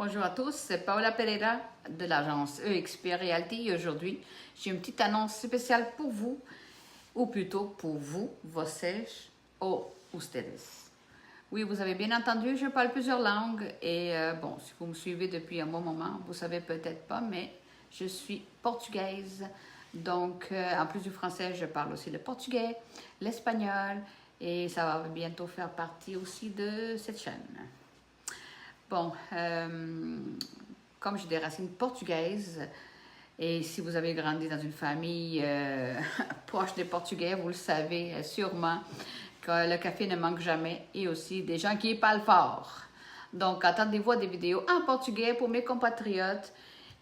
Bonjour à tous, c'est Paola Pereira de l'agence EXP Realty et aujourd'hui, j'ai une petite annonce spéciale pour vous, ou plutôt pour vous, vocês ou ustedes. Oui, vous avez bien entendu, je parle plusieurs langues et bon, si vous me suivez depuis un bon moment, vous savez peut-être pas, mais je suis portugaise. Donc, en plus du français, je parle aussi le portugais, l'espagnol et ça va bientôt faire partie aussi de cette chaîne. Bon, comme j'ai des racines portugaises, et si vous avez grandi dans une famille proche des Portugais, vous le savez sûrement que le café ne manque jamais et aussi des gens qui parlent fort. Donc, attendez-vous à des vidéos en portugais pour mes compatriotes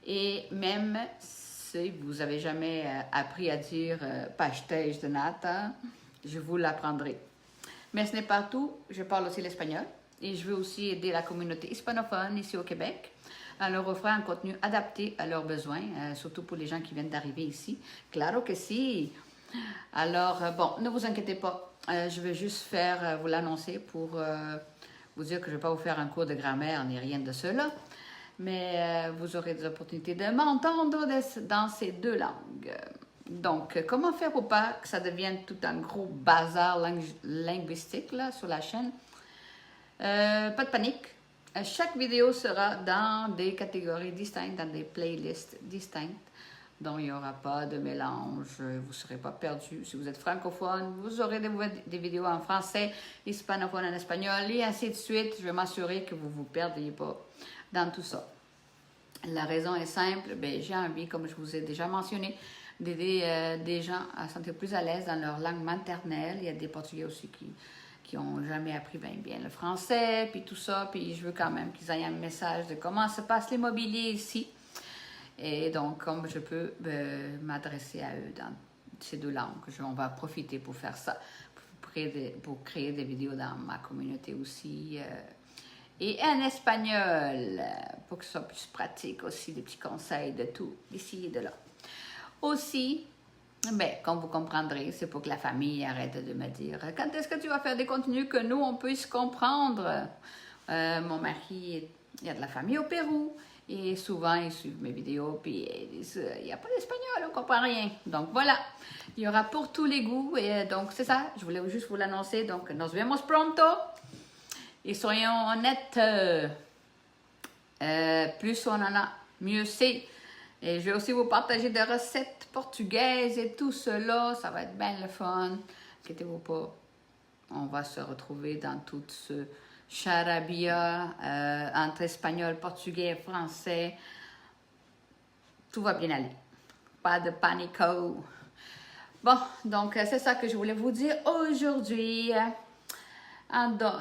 et même si vous n'avez jamais appris à dire pastéis de nata, je vous l'apprendrai. Mais ce n'est pas tout, je parle aussi l'espagnol et je veux aussi aider la communauté hispanophone ici au Québec en leur offrant un contenu adapté à leurs besoins, surtout pour les gens qui viennent d'arriver ici. Claro que si! Alors, bon, ne vous inquiétez pas, je vais juste faire, vous l'annoncer pour vous dire que je ne vais pas vous faire un cours de grammaire ni rien de cela, mais vous aurez des opportunités de m'entendre dans ces deux langues. Donc, comment faire pour pas que ça devienne tout un gros bazar linguistique là, sur la chaîne? Pas de panique. Chaque vidéo sera dans des catégories distinctes, dans des playlists distinctes. Donc, il n'y aura pas de mélange, vous ne serez pas perdu. Si vous êtes francophone, vous aurez des vidéos en français, hispanophone en espagnol et ainsi de suite. Je vais m'assurer que vous ne vous perdiez pas dans tout ça. La raison est simple, j'ai envie, comme je vous ai déjà mentionné, d'aider des gens à se sentir plus à l'aise dans leur langue maternelle. Il y a des Portugais aussi qui n'ont jamais appris bien le français, puis tout ça, puis je veux quand même qu'ils aient un message de comment se passe l'immobilier ici. Et donc, comme je peux m'adresser à eux dans ces deux langues, on va profiter pour faire ça, pour créer des vidéos dans ma communauté aussi. Et en espagnol, pour que ce soit plus pratique aussi, des petits conseils de tout, d'ici et de là. Aussi, comme vous comprendrez, c'est pour que la famille arrête de me dire « Quand est-ce que tu vas faire des contenus que nous, on puisse comprendre? » Mon mari, il y a de la famille au Pérou, et souvent, ils suivent mes vidéos, puis ils disent « Il n'y a pas d'espagnol, on ne comprend rien. » Donc voilà, il y aura pour tous les goûts, et donc c'est ça, je voulais juste vous l'annoncer. Donc, nos vemos pronto! Et soyons honnêtes, plus on en a, mieux c'est. Et je vais aussi vous partager des recettes portugaises et tout cela. Ça va être bien le fun. Inquiétez-vous pas. On va se retrouver dans tout ce charabia entre espagnol, portugais et français. Tout va bien aller. Pas de panico. Bon, donc c'est ça que je voulais vous dire aujourd'hui.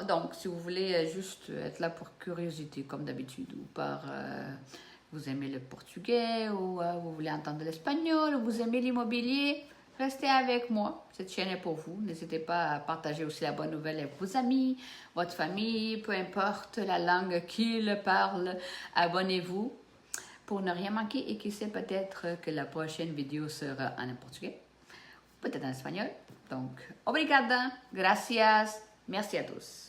Donc, si vous voulez juste être là pour curiosité, comme d'habitude, ou par vous aimez le portugais, ou vous voulez entendre l'espagnol, ou vous aimez l'immobilier, restez avec moi. Cette chaîne est pour vous. N'hésitez pas à partager aussi la bonne nouvelle avec vos amis, votre famille, peu importe la langue qu'ils parlent. Abonnez-vous pour ne rien manquer et qui sait peut-être que la prochaine vidéo sera en portugais, peut-être en espagnol. Donc, obrigada, gracias. Merci à tous.